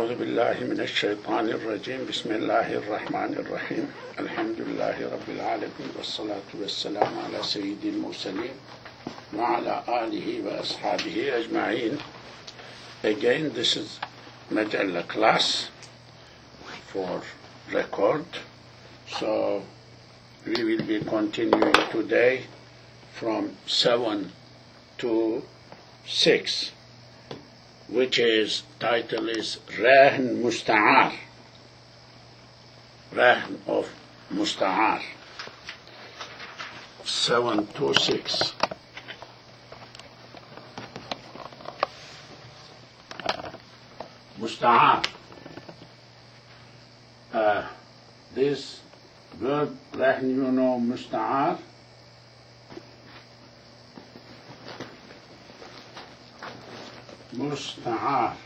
أعوذ بالله من الشيطان الرجيم بسم الله الرحمن الرحيم الحمد لله رب العالمين والصلاة والسلام على سيد المرسلين وعلى آله وأصحابه أجمعين. Again, this is mejelle class for record. So we will be continuing today from 7 to 6, which is title is Rahn Musta'ar, Rahn of Musta'ar, 7 to 6. Musta'ar. This word Rahn, you know, Musta'ar. Musta'ar.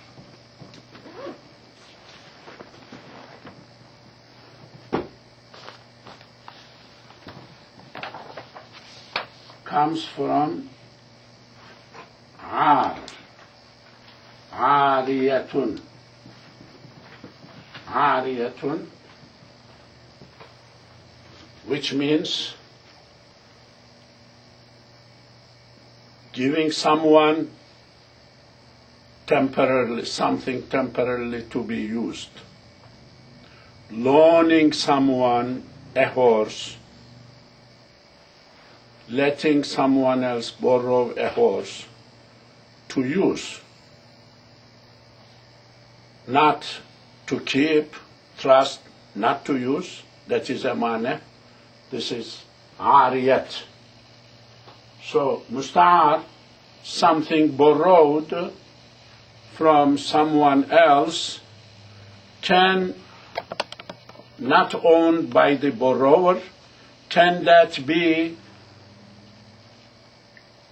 Comes from ar, ariyatun, ariyatun, which means giving someone temporarily, something temporarily to be used. Loaning someone a horse, letting someone else borrow a horse to use, not to keep, trust, not to use. That is amana. This is ariyat. So musta'ar, something borrowed from someone else, can not owned by the borrower, can that be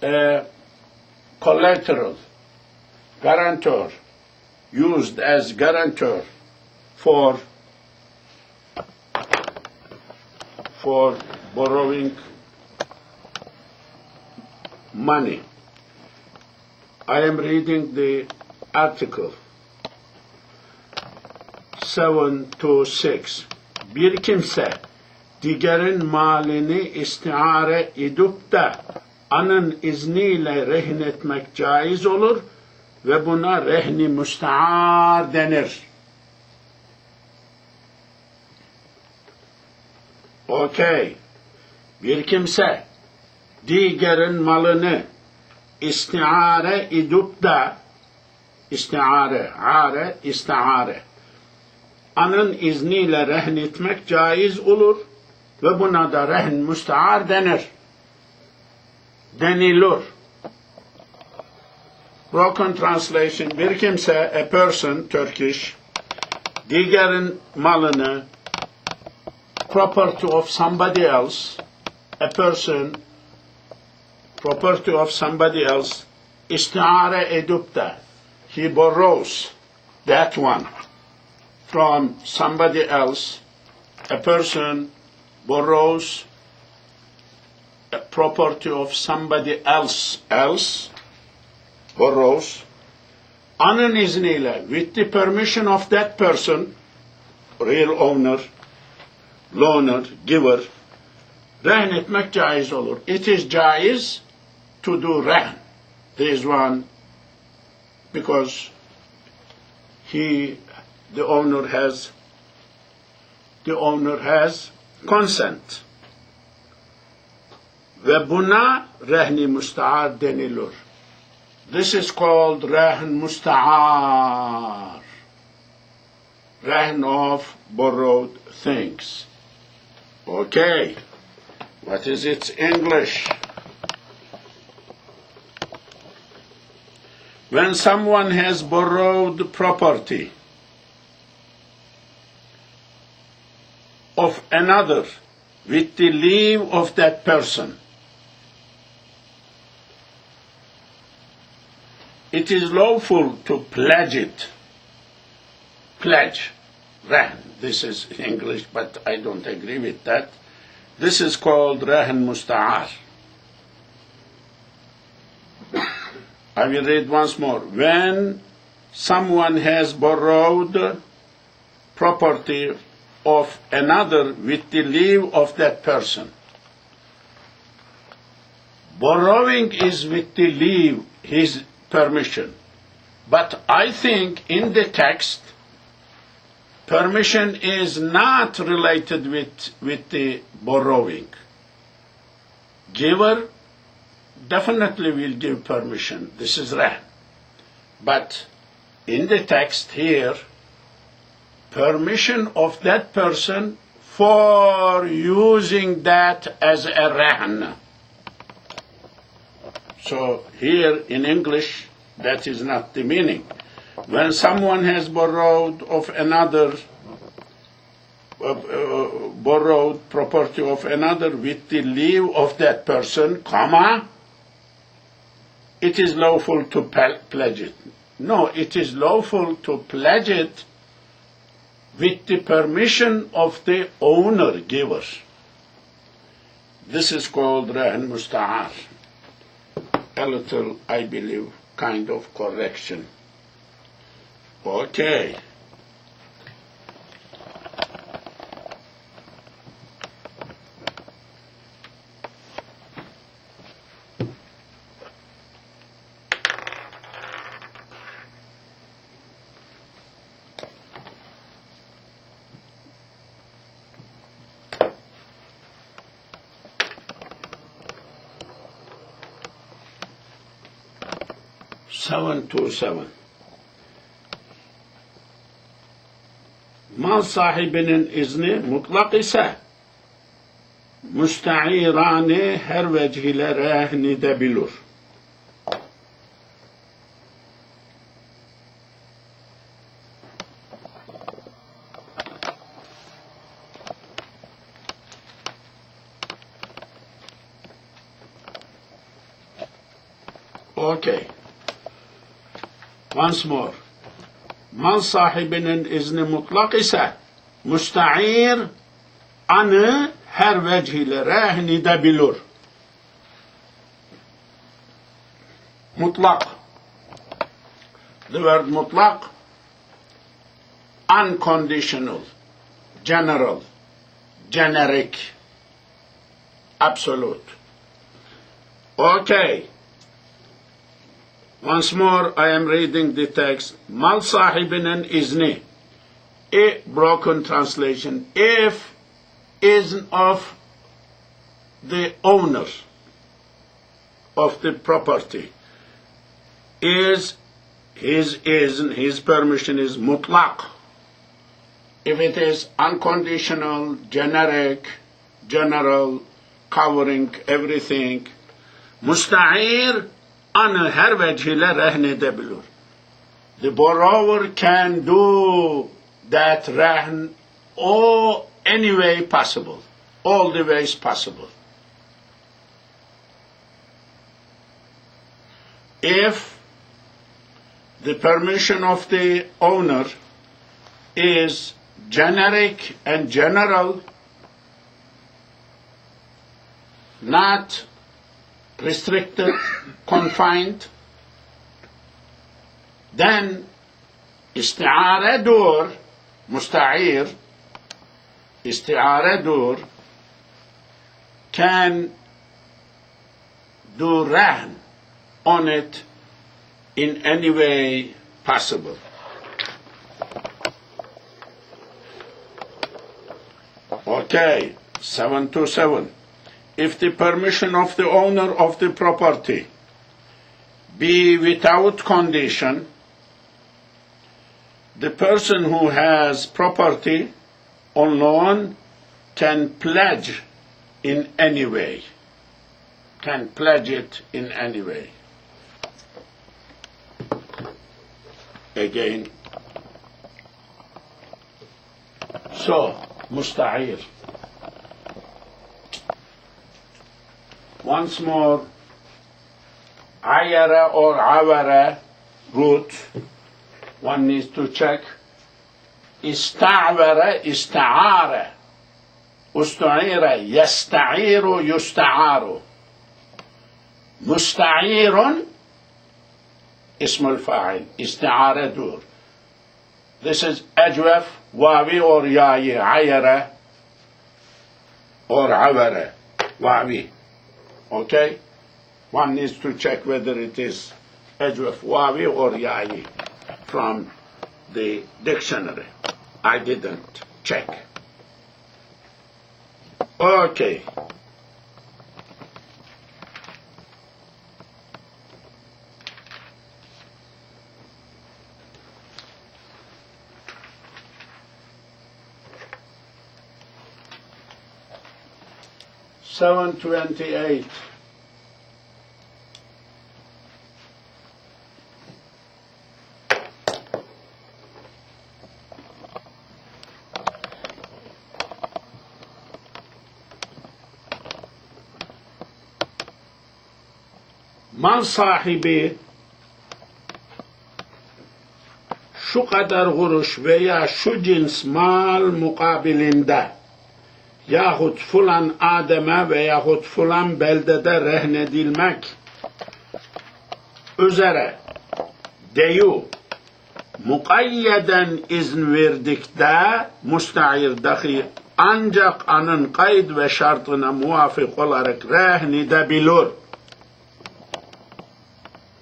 a collateral, guarantor, used as guarantor for borrowing money. I am reading the article 7 to 6. Bir kimse diğerin malini istiare edip de anın izniyle rehin etmek caiz olur ve buna rehni müstear denir. Okay. Bir kimse diğerin malını istiare edip de İstiare, are, istiare. Anın izniyle rehin etmek caiz olur ve buna da rehin müstear denir. Denilir. Broken translation, bir kimse, a person, Turkish, diğerin malını, property of somebody else, a person, property of somebody else, istiare edip de, he borrows that one from somebody else. A person borrows a property of somebody else, borrows, anın izniyle, with the permission of that person, real owner, loaner, giver, rehin etmek caiz olur. It is caiz to do rehin. This one, because the owner has consent. Ve buna rehni müstear denilir. This is called rehn müstear, rehn of borrowed things. Okay, what is its English? When someone has borrowed property of another with the leave of that person, it is lawful to pledge it. Pledge. Rahn. This is English, but I don't agree with that. This is called Rahn Musta'ar. I will read once more. When someone has borrowed property of another with the leave of that person. Borrowing is with the leave, his permission. But I think in the text, permission is not related with the borrowing. Giver definitely will give permission. This is right. But in the text here, permission of that person for using that as a rahn. So here in English, that is not the meaning. When someone has borrowed of another, borrowed property of another with the leave of that person, comma, it is lawful to pledge it. No, it is lawful to pledge it with the permission of the owner, giver. This is called rahn musta'ar. A little, I believe, kind of correction. Okay. Seven to seven. Mal sahibinin izni mutlak ise müsta'irane her vecihle rehn edebilir. Okay. Once more. Mal sahibinin izni mutlak ise müsta'ir anı her vecihle rehn edebilir. Mutlak. The word mutlak, unconditional, general, generic, absolute. Okay. Once more, I am reading the text. Mal sahibinin izni. A broken translation. If izn of the owner of the property is his izn, his permission is mutlaq. If it is unconditional, generic, general, covering everything, musta'ir anı her vecihle rehn edebilir. The borrower can do that rehn any way possible, all the ways possible. If the permission of the owner is generic and general, not restricted, confined, then isti'ara dur, musta'ir, isti'ara dur, can do rahn on it in any way possible. Okay, 727. If the permission of the owner of the property be without condition, the person who has property on loan can pledge in any way, can pledge it in any way. Again, so, musta'ir. Once more, ayara or awara root, one needs to check. Ista'wara, ista'ara. Ustu'ira, yasta'iru, yusta'aru. Musta'irun, اسم الفاعل استعارة دور. This is أجوف واوي or ياي عيرة or عبرة واوي. Okay? One needs to check whether it is أجوف واوي or ياي from the dictionary. I didn't check. Okay. Seven 28. Mal sahibi şu kadar kuruş veya şu cins mal mukabilinde yahut fulan ademe veyahut fulan beldede rehnedilmek üzere deyu mukayyeden izin verdikte müstairdaki ancak anın kayd ve şartına muvafık olarak rehnedebilir.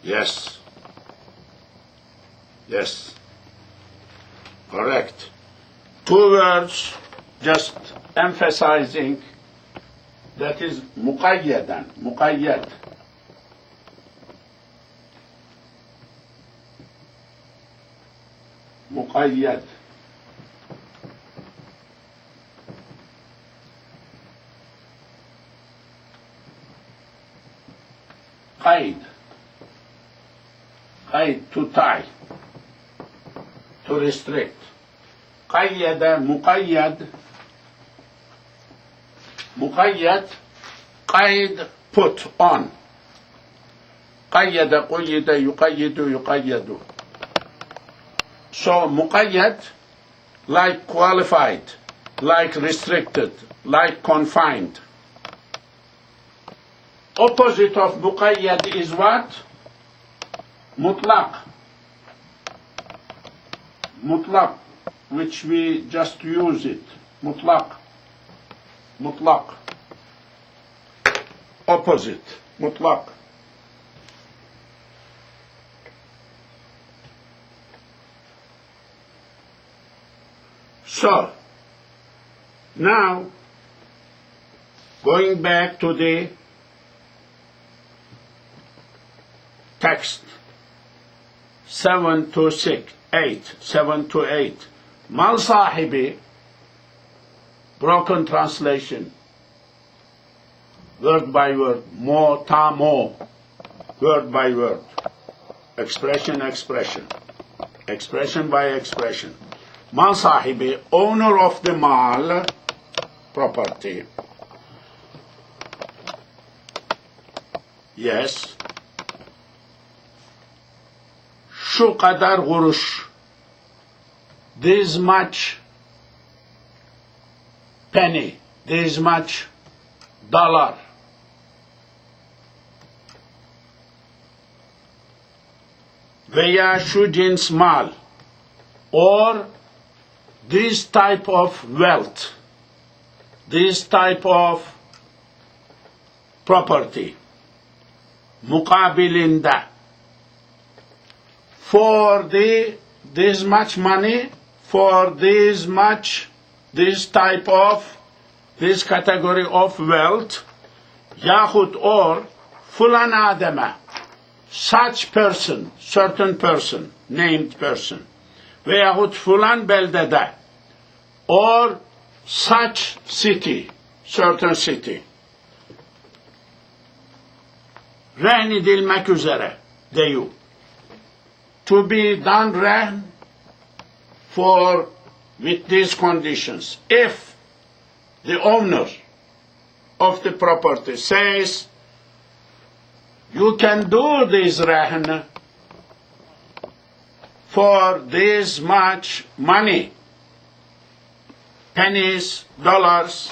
Yes. Yes. Correct. Two words just emphasizing that is muqayyadan, muqayyad. Muqayyad. Qaid. Qaid, to tie, to restrict. Qayyada, muqayyad. Muqayyad, qaid, put on. Qayyada, quyida, yuqayyidu, yuqayyadu. So muqayyad, like qualified, like restricted, like confined. Opposite of muqayyad is what? Mutlaq. Mutlaq, which we just use it. Mutlaq. Mutlaq. Opposite. Mutlaq. So, now, going back to the text. 7 to 6, 8, 7 to 8. Mal sahibi, broken translation, word by word, mo ta mo, word by word, expression, expression, expression by expression. Mal sahibi, owner of the mal, property. Yes. Şu kadar kuruş, this much penny, this much dollar. Veya şu cins mal, or this type of wealth, this type of property, mukabilinde. For this much money, for this much, this type of, this category of wealth, yahut or fulan ademe, such person, certain person, named person, veyahut fulan beldede, or such city, certain city, rehn edilmek üzere deyu. To be done rehn for with these conditions. If the owner of the property says, you can do this rehn for this much money, pennies, dollars,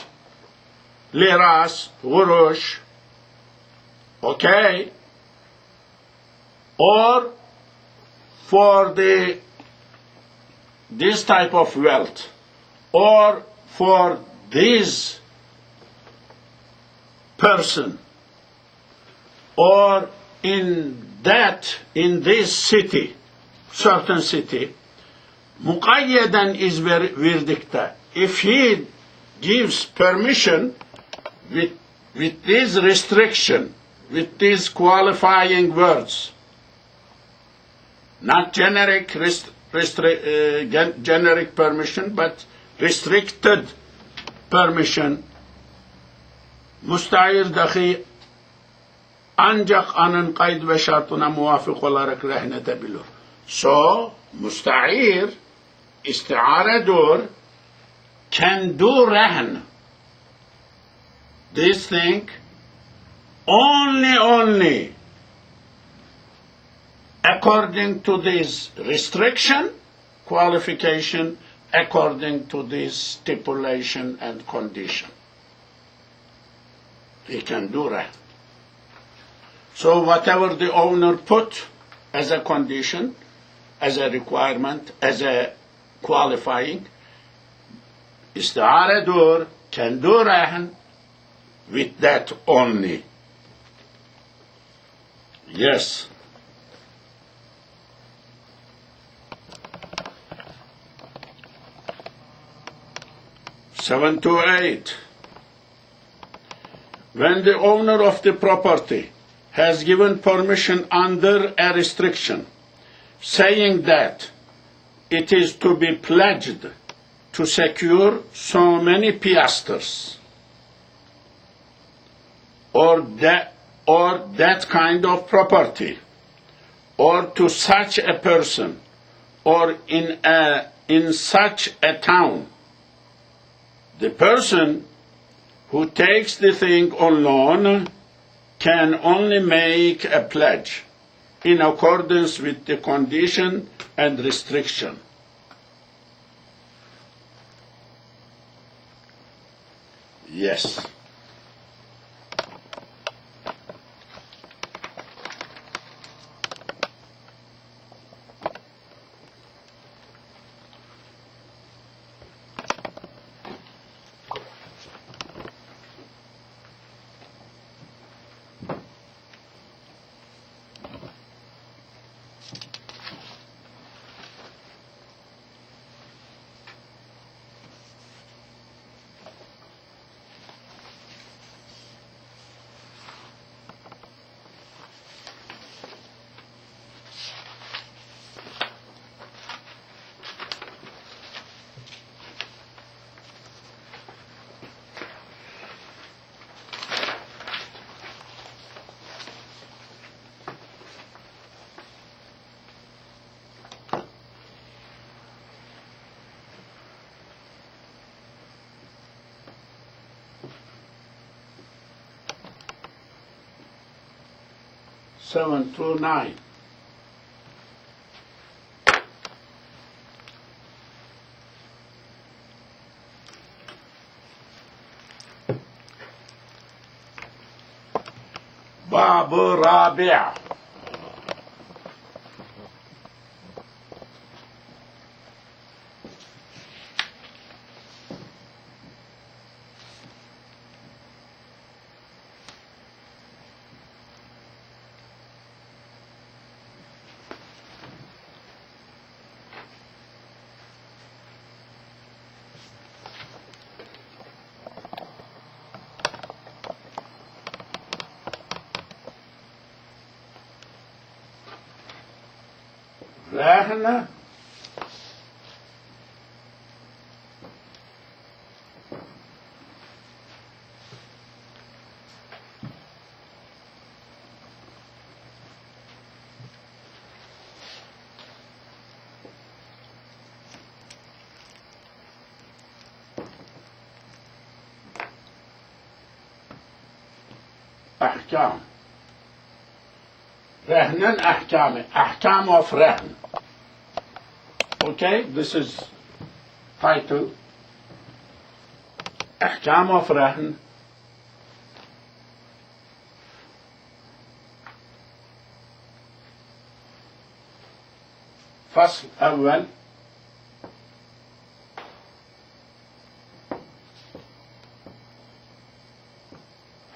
liras, gurush, okay? Or for this type of wealth, or for this person, or in this city, certain city, muqayyadan is verdicta. If he gives permission with this restriction, with these qualifying words, not generic generic permission, but restricted permission, müstahir dahi ancak anın kayıt ve şartına muvafık olarak rehin edebilir. So, müstahir, istiaredur, can do rehin. This thing only according to this restriction, qualification, according to this stipulation and condition. He can do that. So whatever the owner put as a condition, as a requirement, as a qualifying, istiaredur, can do rehin with that only. Yes. Seven to eight. When the owner of the property has given permission under a restriction, saying that it is to be pledged to secure so many piastres, or that kind of property, or to such a person, or in such a town, the person who takes the thing on loan can only make a pledge in accordance with the condition and restriction. Yes. Seven to nine. باب رابع. رهن أحكام. رهن أحكام of رهن. Okay, this is title. أحكام of رهن. فصل أول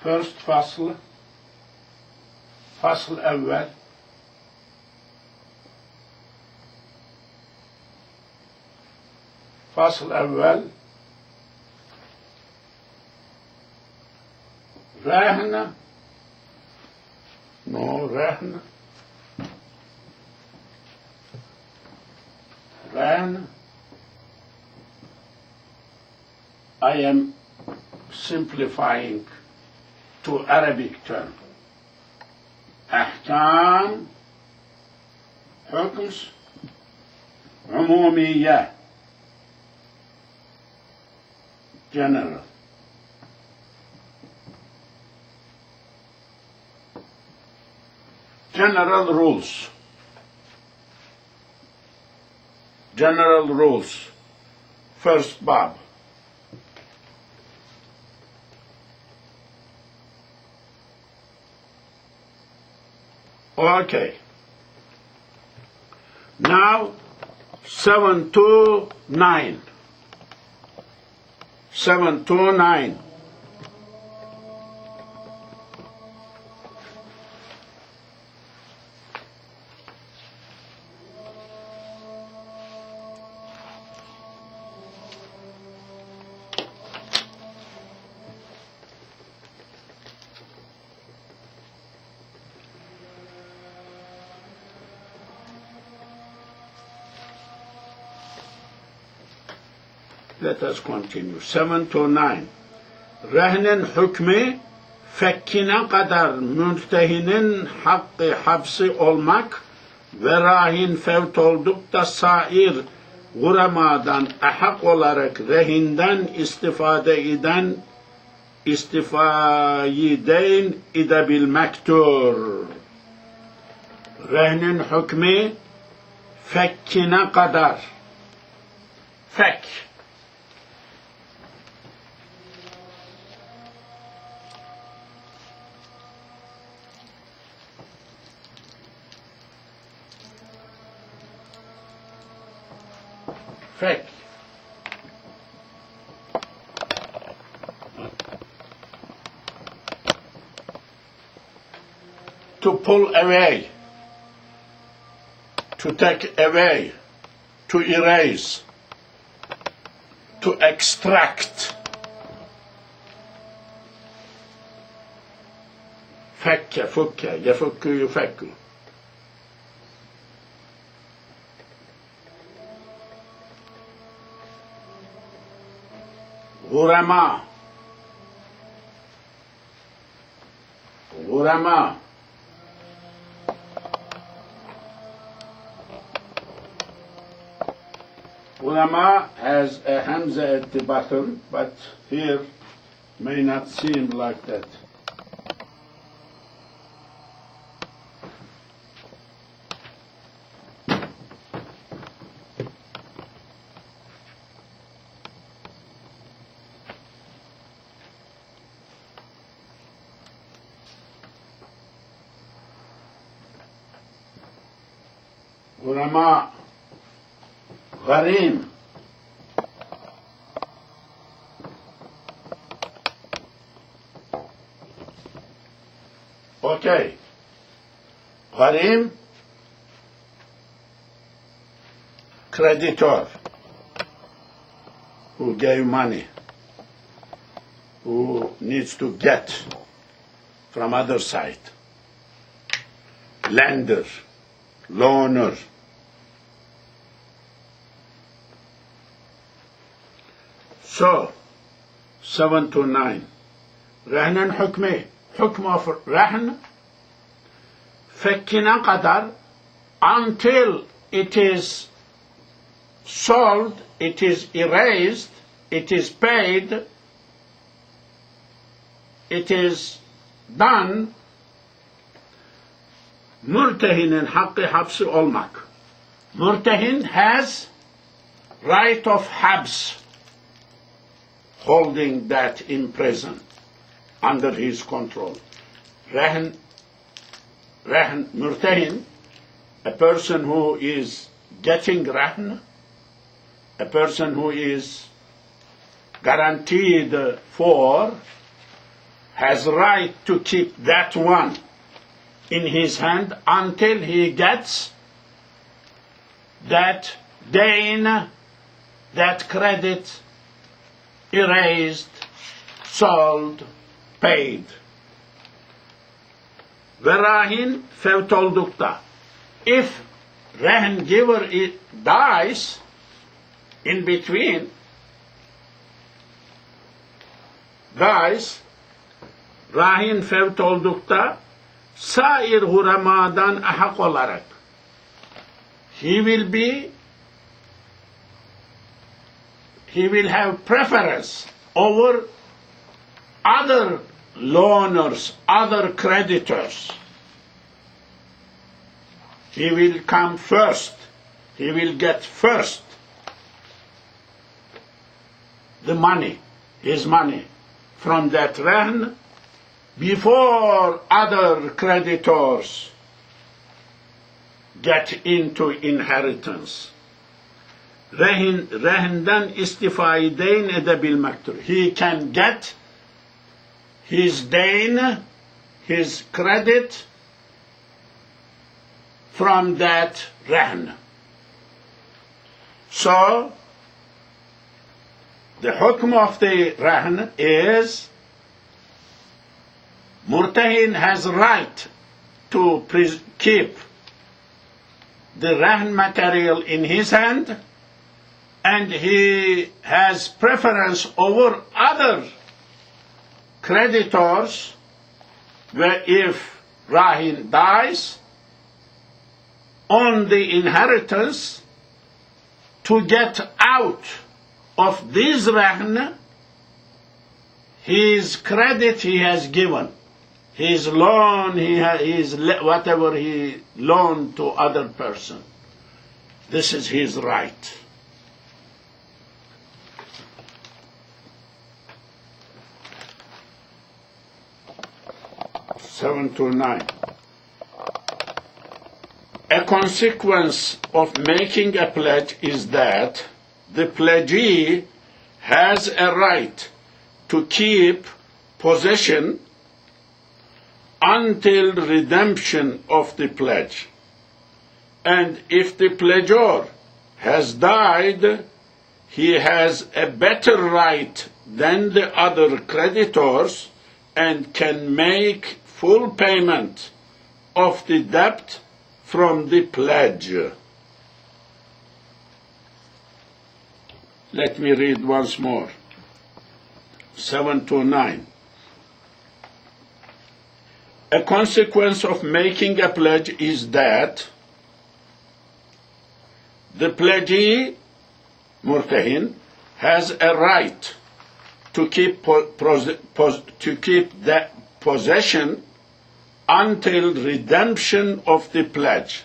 first فصل فصل أول فصل أول رهن رهن رهن I am simplifying to Arabic term أحكام حكم عمومية general general rules general rules first bab okay now 7 to 9 7 to 9 Let us continue. 7 to 9. Rehnin hükmü fekkine kadar mürtehinin hakkı hapsi olmak ve rahin fevt oldukta sair guremadan ahak olarak rehinden istifade edebilmektir. Rehnin hükmü fekkine kadar. Fek. Fek. To pull away, to take away, to erase, to extract. Fekke, fukke, yefukku, yufekku. غرماء غرماء غرماء has a hamza at the bottom, but here may not seem like that. علماء غريم Okay. غريم creditor who gave money, who needs to get from other side. Lender, loaner. So, 7 to 9. رهن حكمه. حكم of رهن فكنا قدر until it is sold, it is erased, it is paid, it is done. Murtahin haqqi habs olmak. Murtahin has right of habs, holding that in prison under his control. Rahan, murtahin, a person who is getting rahn, a person who is guaranteed for, has right to keep that one in his hand until he gets that gain, that credit erased, sold, paid. Ve rahin fevt oldukta. If rahin giver dies in between, rahin fevt oldukta sair huramadan ahak olarak he will have preference over other loaners, other creditors. He will come first. He will get first the money, his money, from that rahn before other creditors get into inheritance. Rehinden istifaideyn edebilmektir. He can get his dain, his credit, from that rahn. So, the hukm of the rahn is Murtahin has right to keep the rahn material in his hand, and he has preference over other creditors where if Rahin dies on the inheritance to get out of this rahn his credit he has given, his loan, whatever he loaned to other person. This is his right. Seven to 9. A consequence of making a pledge is that the pledgee has a right to keep possession until redemption of the pledge. And if the pledgor has died, he has a better right than the other creditors and can make full payment of the debt from the pledge. Let me read once more. 7 to 9. A consequence of making a pledge is that the pledgee, Murtahin, has a right to keep that possession until redemption of the pledge.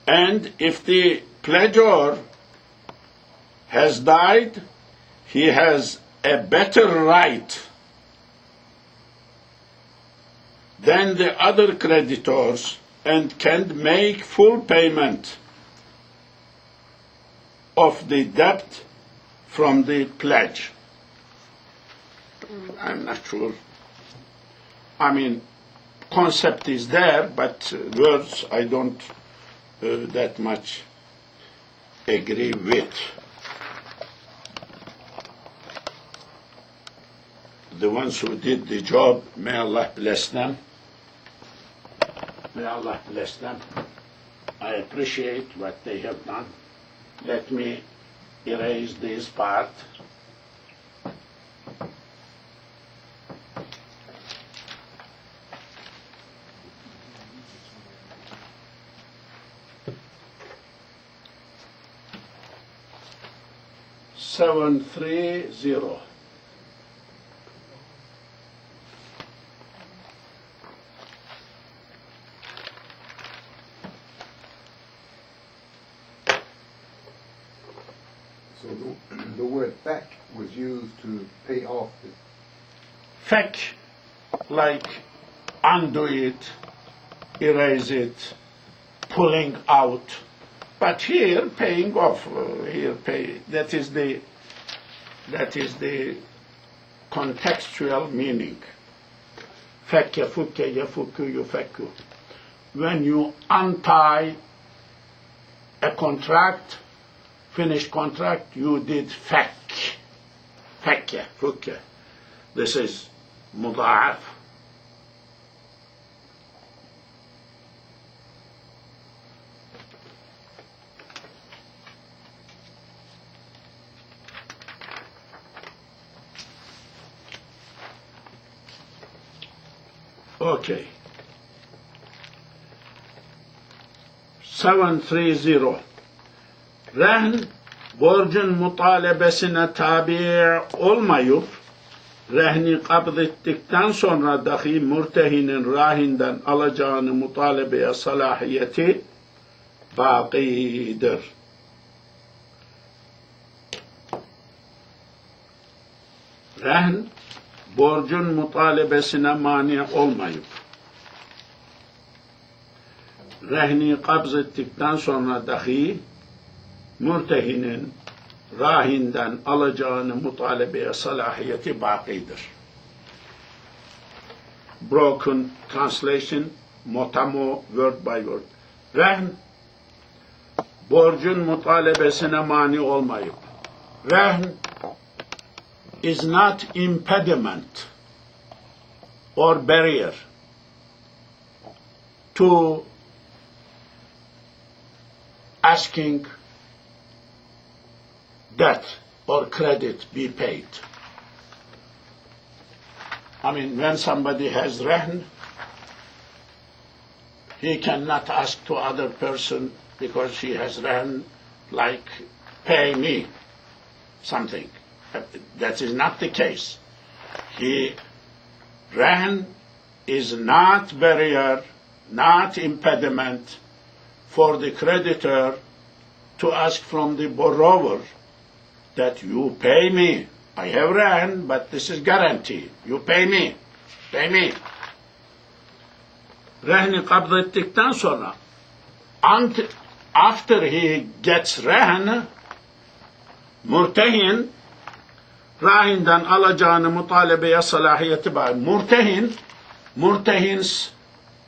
And if the pledgor has died, he has a better right than the other creditors and can make full payment of the debt from the pledge. I'm not sure. I mean, concept is there, but words I don't that much agree with. The ones who did the job, may Allah bless them. May Allah bless them. I appreciate what they have done. Let me erase this part. Seven, 3, 0. So the word fak was used to pay off the... Fek, like undo it, erase it, pulling out. But here, paying off. Here, pay. That is the contextual meaning. Fekke, fukke, yefukku, yufekku. When you untie a contract, finished contract, you did fek. Fekke, fukke. This is muda'af. Okay. 730. Rehn borcun mutalebesine tabi olmayıp rehni kabz ettikten sonra dahi murtehinin rahinden alacağını mutalebeye salahiyeti bakidir. Rehn borcun mutalebesine mani olmayıp rehni kabz ettikten sonra dahi murtehinin rahinden alacağını mutalebeye salahiyeti bakidir. Broken translation, motamo, word by word. Rehn borcun mutalebesine mani olmayıp. Rehn is not impediment or barrier to asking debt or credit be paid. I mean, when somebody has rehn, he cannot ask to other person because he has rehn, like, pay me something. That is not the case. Rehn is not barrier, not impediment for the creditor to ask from the borrower that you pay me. I have rehn, but this is guarantee. You pay me. Pay me. Rehni kabz ettikten sonra, after he gets rehn, murtehin rahinden alacağını mutalebeye salahiyeti var. Murtehin's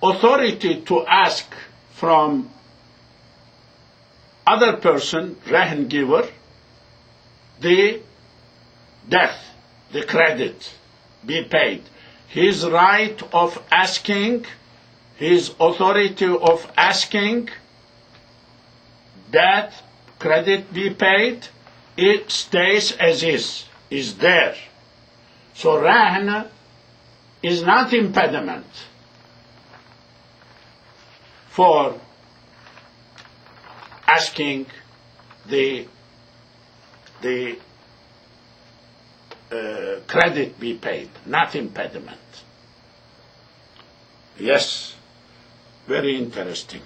authority to ask from other person, rehn giver, the debt, the credit, be paid. His right of asking, his authority of asking that credit be paid, it stays as is there. So rehn is not impediment for asking the credit be paid, not impediment. Yes, very interesting.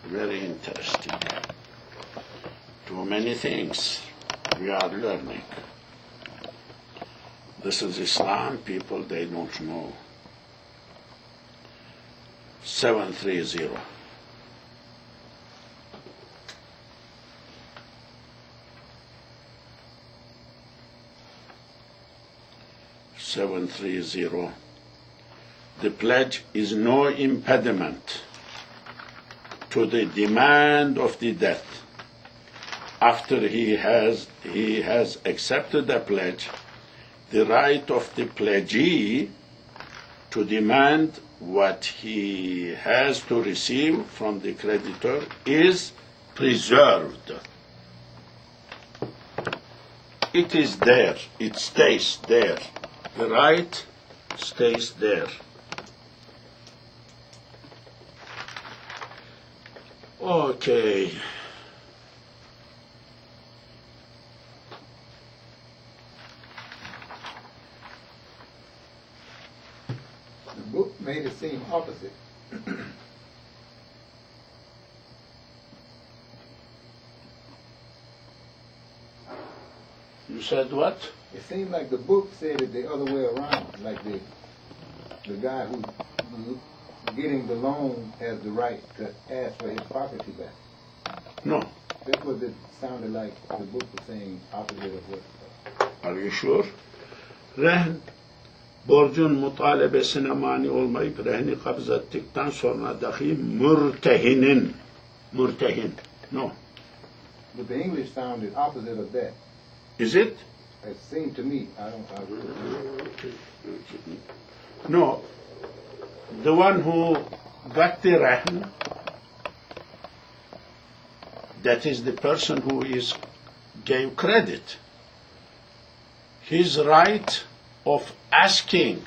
Very interesting. Too many things we are learning. This is Islam, people, they don't know. 730. The pledge is no impediment to the demand of the debt. After he has accepted the pledge, the right of the pledgee to demand what he has to receive from the creditor is preserved. It is there, it stays there. The right stays there. Okay. The book made it seem opposite. You said what? It seemed like the book said it the other way around, like the guy who's getting the loan has the right to ask for his property back. No. That's what it sounded like the book was saying, opposite of what. Are you sure? Rehn borcun mutalebesine mani olmayıp rehni kabz ettikten sonra dahi mürtehinin. No. But the English sounded opposite of that. Is it? It seemed to me. I don't. No. The one who got the rehn, that is the person who gave credit. His right of asking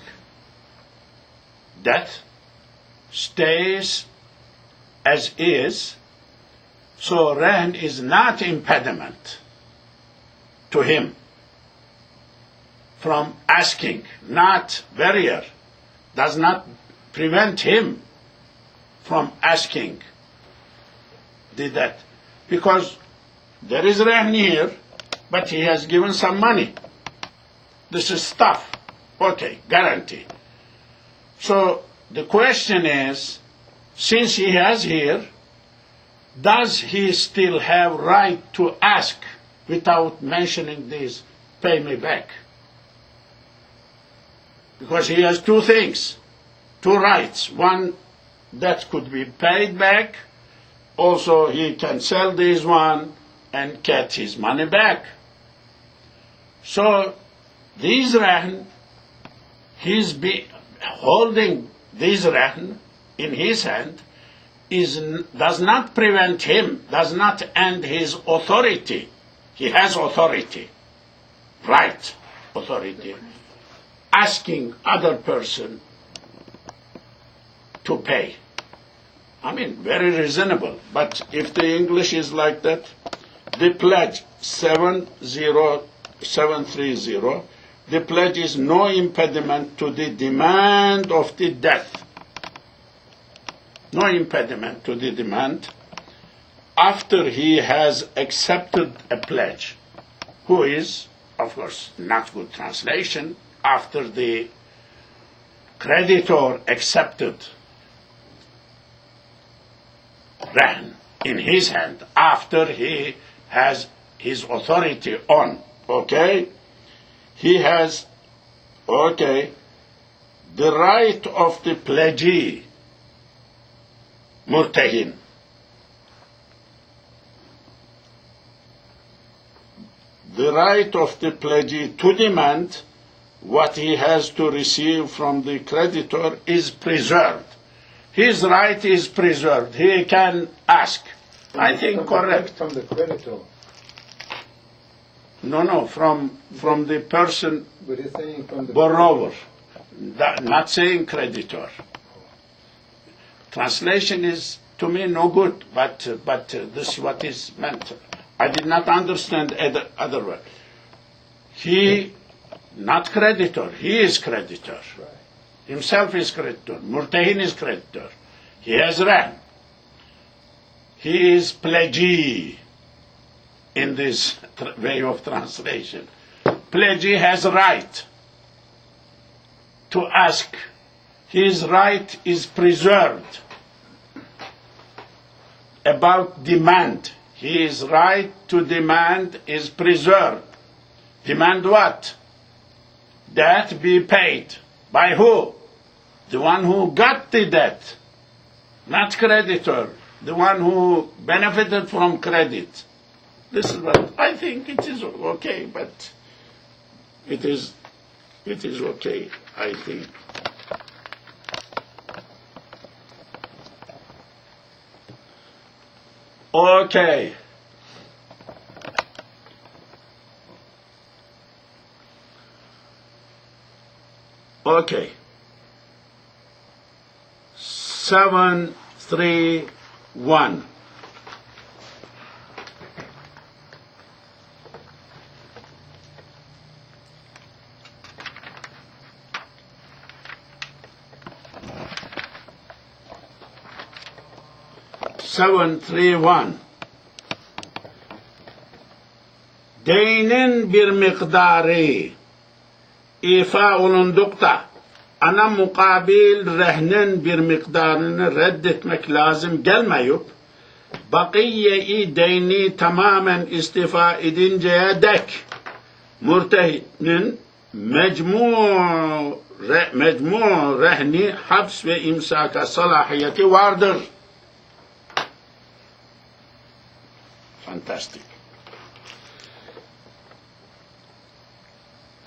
that stays as is, so rehn is not impediment to him from asking, not barrier, does not prevent him from asking the debt. Because there is rehn here, but he has given some money. This is stuff. Okay, guarantee. So the question is, since he has here, does he still have right to ask without mentioning this, pay me back? Because he has two things, two rights. One, that could be paid back. Also, he can sell this one and get his money back. So, these rehn, he's holding this rehn in his hand, does not prevent him, does not end his authority. He has authority, right, authority, asking other person to pay. I mean, very reasonable. But if the English is like that, the pledge 70730, the pledge is no impediment to the demand of the debt. No impediment to the demand after he has accepted a pledge, who is, of course, not good translation, after the creditor accepted rehn in his hand, after he has his authority on, okay? He has, okay, the right of the pledgee, murtahin. The right of the pledgee to demand what he has to receive from the creditor is preserved. His right is preserved. He can ask. I think correct. From the creditor. No, from the person But it's saying from the borrower, not saying creditor. Translation is to me no good, but this is what is meant. I did not understand other word. He, not creditor, he is creditor. Right. Himself is creditor. Murtahin is creditor. He has rehn. He is pledgee in this way of translation. Pledgee has right to ask. His right is preserved. About demand. His right to demand is preserved. Demand what? Debt be paid. By who? The one who got the debt, not creditor. The one who benefited from credit. This is what I think it is okay, but it is okay, I think. Okay. Okay. 731. Deynin bir miktarı ifa olundukta ana mukabil rehnin bir miktarını reddetmek lazım gelmeyip bakiye-i deyni tamamen istifa edinceye dek murtehinin mecmu rehni haps ve imsaka salahiyeti vardır. Fantastic.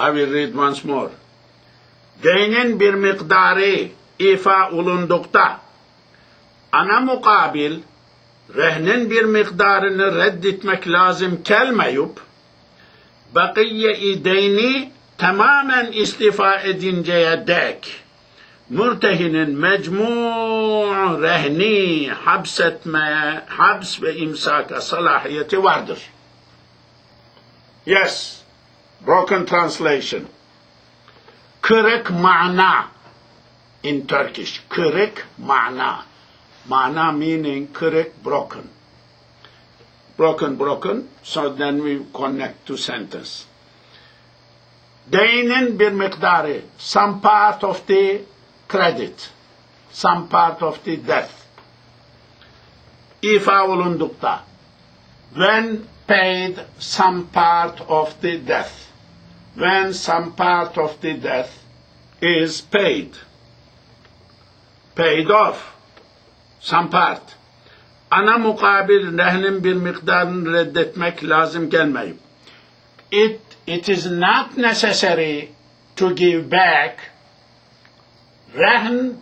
I will read once more. Deynin bir miktarı ifa olundukta ana mukabil rehnin bir miktarını reddetmek lazım gelmeyip bakiye-i deyni tamamen istifa edinceye dek mürtehinin mecmu rehni habs ve imsaka salahiyeti vardır. Yes, broken translation. Kırık mana in Turkish. Kırık mana. Mana meaning kırık, broken. Broken, so then we connect to sentence. Deynin bir miktarı, some part of the credit, some part of the debt. İfa olundukta, when paid some part of the debt, when some part of the debt is paid off, some part. Ana mukabil rehnin bir miktarını reddetmek lazım gelmeyip. It is not necessary to give back rehn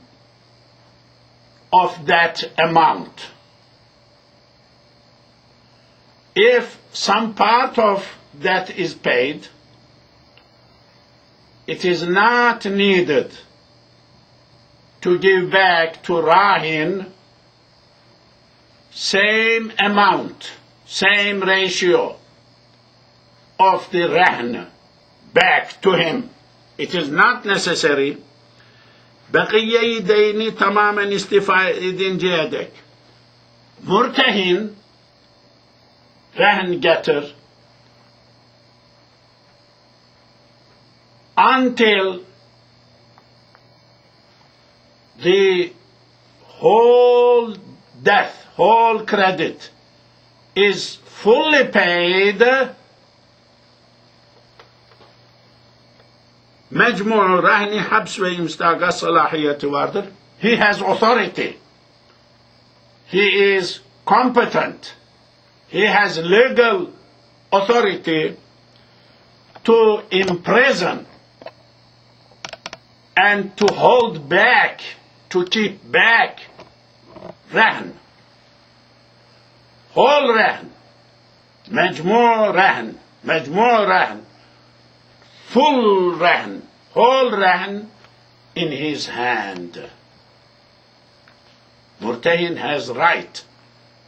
of that amount. If some part of that is paid, it is not needed to give back to Rahin same amount, same ratio of the Rahn back to him. It is not necessary. Bakiye-i deyni tamamen istifa edinceye dek. Murtehin, Rahn getir, until the whole debt, whole credit is fully paid, mecmu rahni habs ve imstaga salahiyeti vardır. He has authority. He is competent. He has legal authority to imprison and to hold back, to keep back rahn. Whole rahn, mecmu rahn, full rahn, whole rahn in his hand. Murtahin has right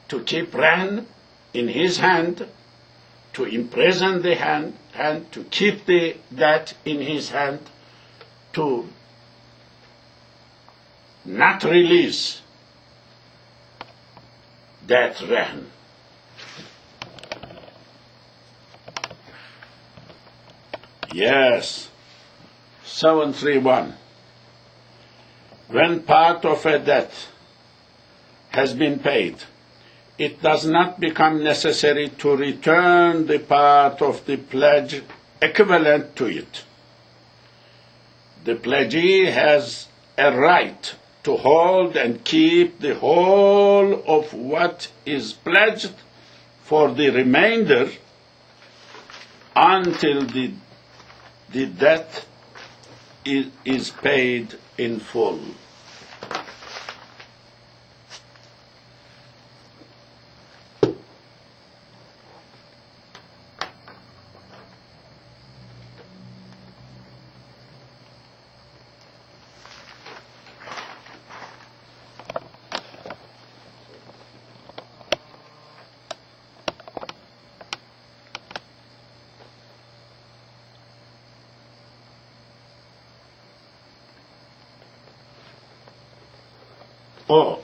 to keep rahn in his hand, to imprison the hand, and to keep that in his hand, to not release that rahn. Yes, 731. When part of a debt has been paid, it does not become necessary to return the part of the pledge equivalent to it. The pledgee has a right to hold and keep the whole of what is pledged for the remainder until the debt is paid in full. Oh,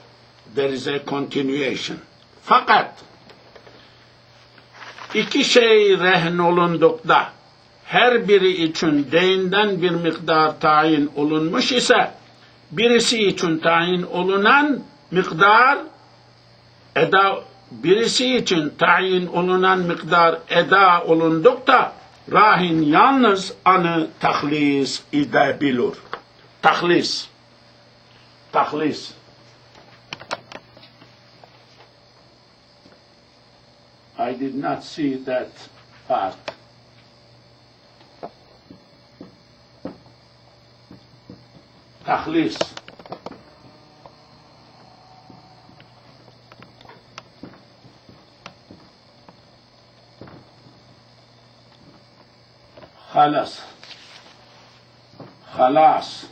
there is a continuation. Fakat iki şey rehn olundukta her biri için değinden bir miktar tayin olunmuş ise birisi için tayin olunan miktar birisi için tayin olunan miktar eda olundukta rahin yalnız anı tahlis edebilir. Tahlis. Tahlis. I did not see that part. Tahlis. خلاص خلاص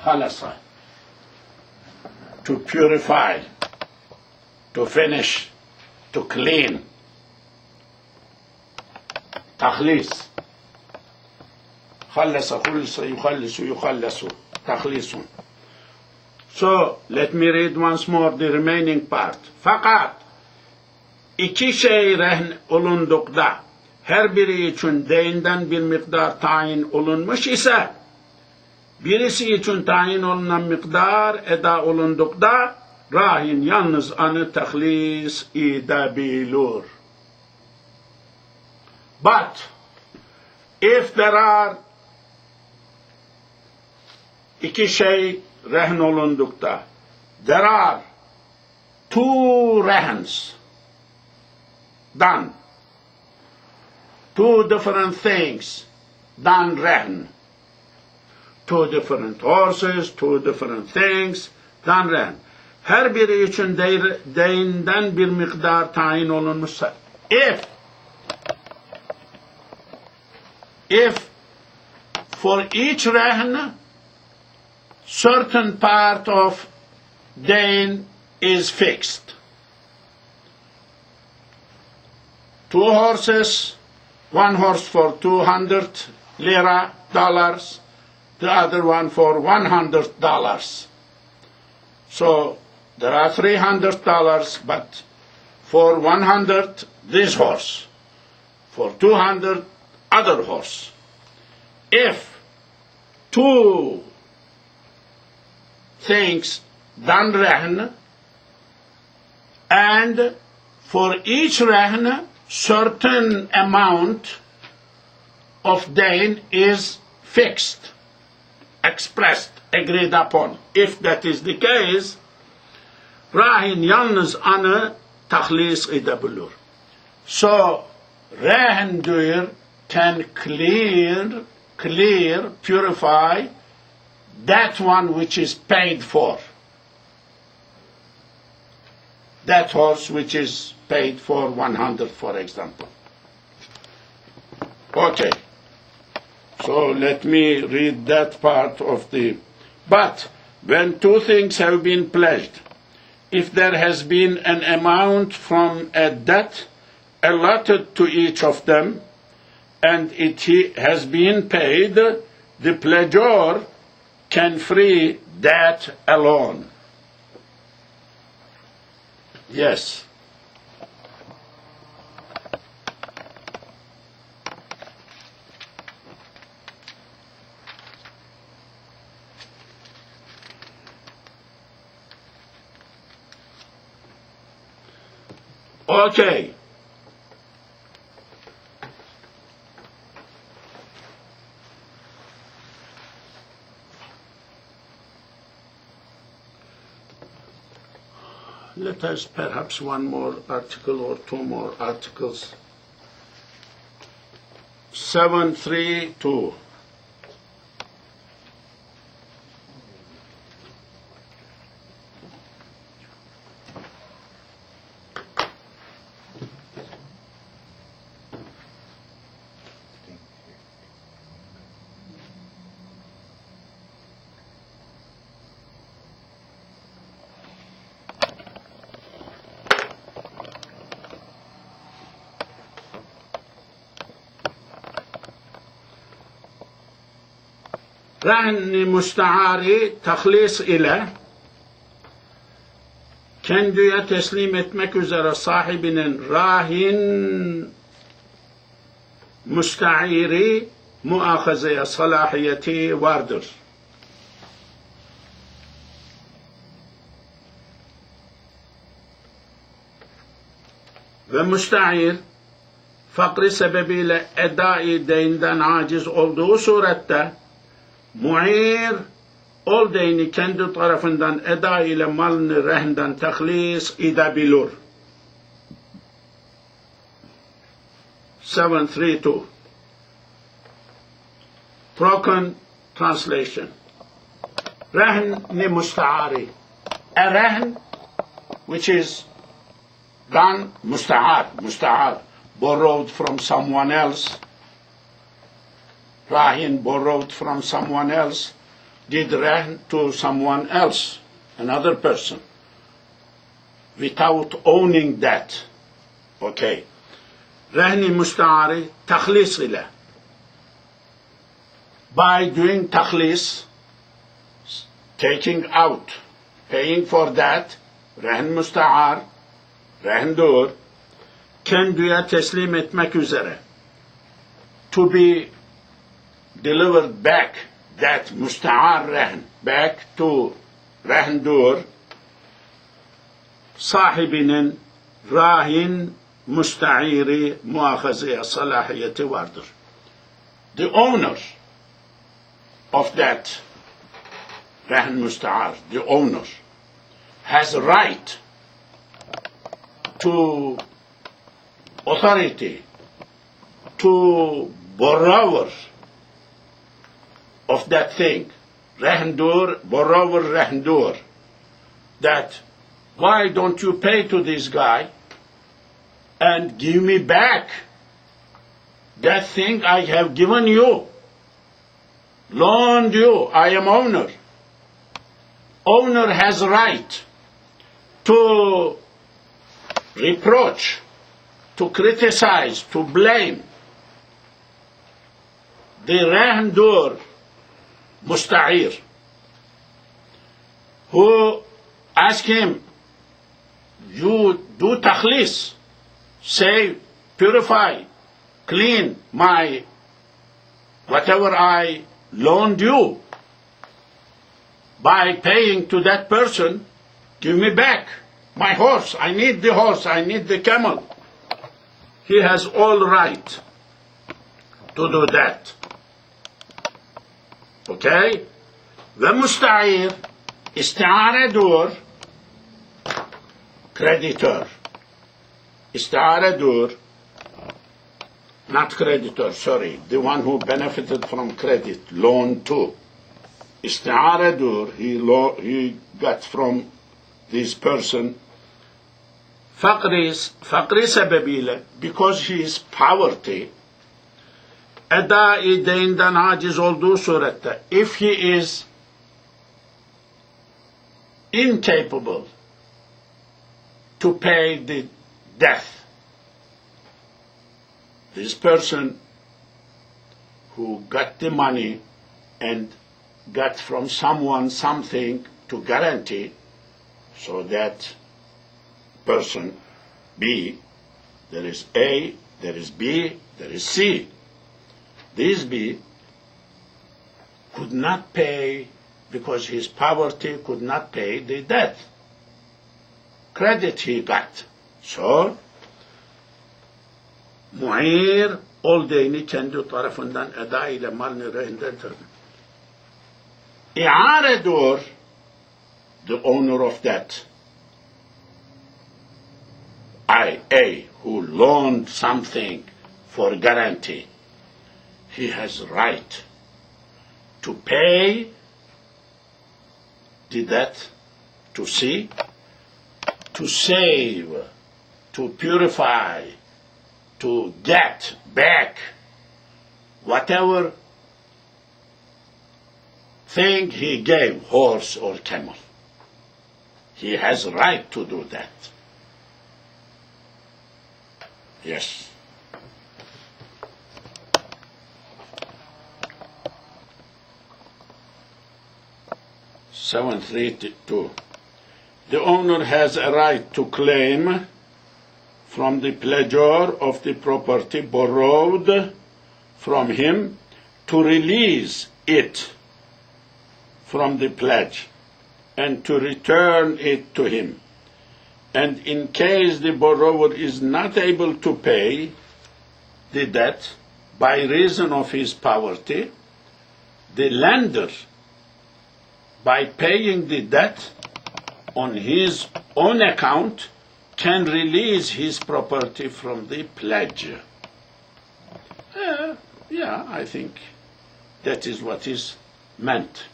خلاص to purify, to finish, to clean. تخليص خلص خلص يخلص يخلص تخليص. So let me read once more the remaining part. Fakat iki şey rehn olundukta her biri için değinden bir miktar tayin olunmuş ise birisi için tayin olunan miktar eda olundukta rahin yalnız anı tahlis edebilir. But if there are iki şey rehn olundukta, there are two rehns done, two different things done rehn, two different horses, two different things done rehn. Her biri için değinden bir miktar tayin olunmuşsa, if for each rehn certain part of dain is fixed. Two horses, one horse for 200 lira dollars, the other one for $100. So there are $300, but for 100 this horse, for 200 other horse. If two things done rehn, and for each rehn certain amount of dain is fixed, expressed, agreed upon. If that is the case, rahin yalnız anı tahlis edebilir. So rehn doer can clear, purify that one which is paid for. That horse which is paid for 100, for example. Okay. So let me read that part of the... But when two things have been pledged, if there has been an amount from a debt allotted to each of them, and it has been paid, the pledgor can free that alone. Yes. Okay. Let us perhaps one more article or two more articles. 732. رهن مستعاري تخليص إلى Kendine teslim etmek üzere sahibinin rahin müsta'iri muahazeye salahiyeti vardır. Ve müsta'ir fakri sebebiyle edai deyinden aciz olduğu surette mu'ir ol deyni kendi tarafından eda ile malını rehnden tehlis edebilir. 732 Broken translation. Rehn musta'ari. A rehn which is done musta'ar, borrowed from someone else. Rahin borrowed from someone else, did rehn to someone else, another person, without owning that. Okay. Rehni musta'ari takhlis ile. By doing takhlis, taking out, paying for that, rehn musta'ar, rehendur, kendine teslim etmek üzere, to be delivered back, that musta'ar rehn, back to rehendur, sahibinin rahin musta'iri muahazeye salahiyeti vardır. The owner of that rehn musta'ar, the owner, has a right to authority, to borrower of that thing, rehendur, borrower rehendur, that why don't you pay to this guy and give me back that thing I have given you, loaned you, I am owner. Owner has right to reproach, to criticize, to blame the rehendur musta'ir, who ask him, you do takhlis, say, purify, clean my whatever I loaned you by paying to that person, give me back my horse, I need the horse, I need the camel. He has all right to do that. Okay? Ve musta'ir, isti'are dur, creditor. Isti'are dur, not creditor, sorry, the one who benefited from credit, loan too. Isti'are dur, he got from this person fakri sebebiyle, because he is poverty, edai deyinden aciz olduğu surette, if he is incapable to pay the debt, this person who got the money and got from someone something to guarantee, so that person B, there is A, there is B, there is C. This B could not pay because his poverty could not pay the debt. Credit he got. So, mu'ir ol deyni kendi tarafından eda ile malını rehinden tabi. İ'are dur, the owner of that, A, who loaned something for guarantee, he has right to pay the debt, to see, to save, to purify, to get back whatever thing he gave, horse or camel. He has right to do that. Yes. Seven, 3, 2. the owner has a right to claim from the pledgor of the property borrowed from him to release it from the pledge and to return it to him. And in case the borrower is not able to pay the debt by reason of his poverty, the lender, by paying the debt on his own account, can release his property from the pledge. Yeah, I think that is what is meant.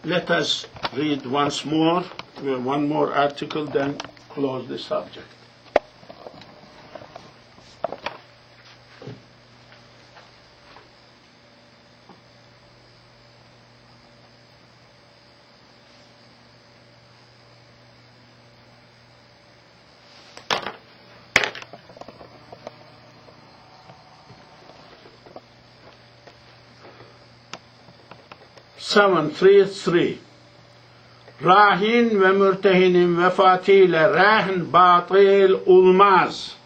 Let us read once more, one more article, then close the subject. Rahin ve mürtehinin vefatıyla rahn batıl olmaz.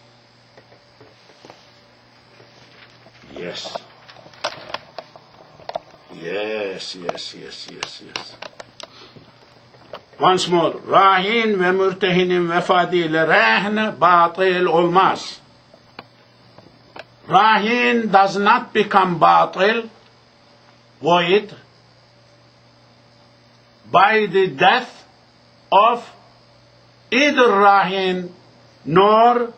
Yes. Once more. Rahin ve mürtehinin vefatıyla rahn batıl olmaz. Rahin does not become batıl, void, by the death of either Rahin nor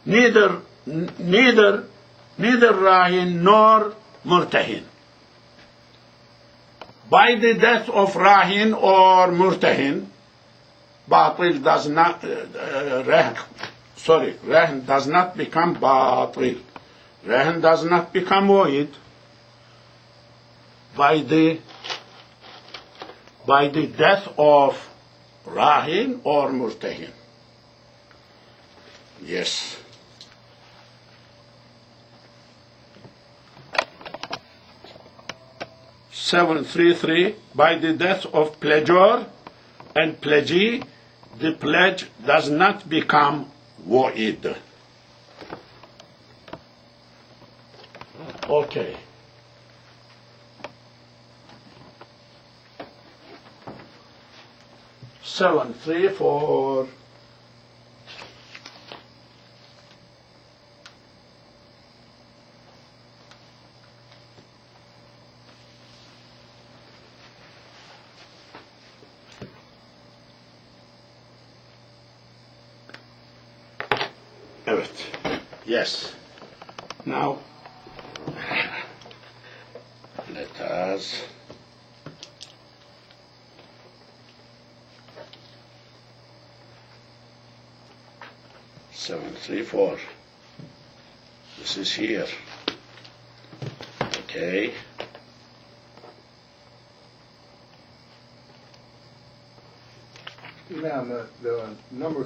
neither Rahin nor Murtahin. By the death of Rahin or Murtahin, Batil does not Rahin does not become Batil. Rahin does not become void by the death of Rahin or Murtahin. Yes. By the death of pledgor and pledgee, the pledge does not become void. Okay. Four. Evet. Yes. Now, let us four. This is here. Okay. Now, the number